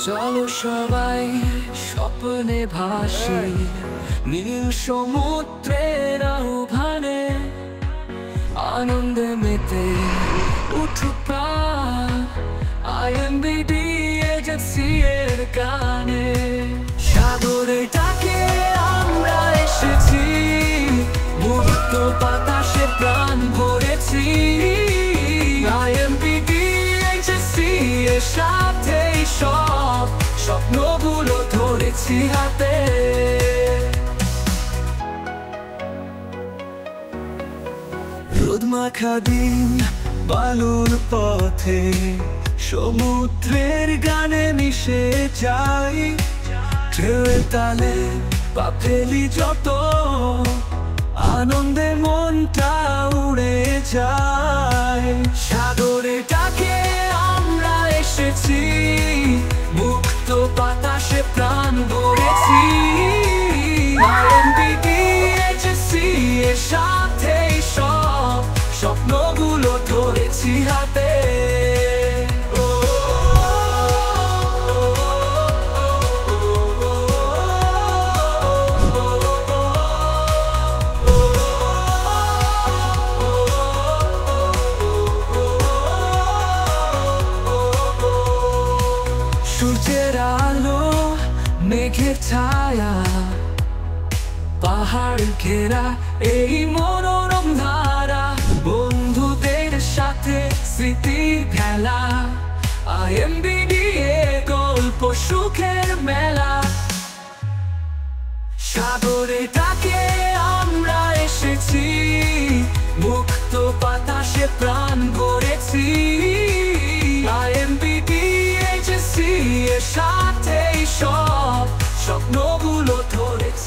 চলো সবাই স্বপ্নে ভাসি নীল সমুদ্রের আহ্বানে, আনন্দে মেতে উঠুক প্রাণ আইএমবিডি এজেন্সি এর গানে। সাগরে ডাকে আমরা এসেছি, মুক্ত বাতাসে প্রাণ ভরেছি। আইএমবিডি এজেন্সি এর সাথে সব স্বপ্নগুলো ধরেছি হাতে। রোদ মাখা দিন বালুর পথে, সমুদ্রের গানে মিশে যাই। ঢেউয়ের তালে পা ফেলি যত, আনন্দে মনটা উড়ে যায়। সাগরে ডাকে আমরা এসেছি, মুক্ত বাতাসে প্রাণ ভরেছি। আইএমবিডি এজেন্সি এর সাথে সব স্বপ্নগুলো ধরেছি হাতে। সূর্যের আলো, মেঘের ছায়া, পাহাড় ঘেরা এই মনোরম ধারা। বন্ধুদের সাথে স্মৃতির খেলা, আইএমবিডি এ গল্প সুখের মেলা। সাগরে ডাকে আমরা এসেছি, মুক্ত বাতাসে প্রাণ ভরেছি। আইএমবিডি এজেন্সি এর সাথে সব স্বপ্নগুলো ধরেছি।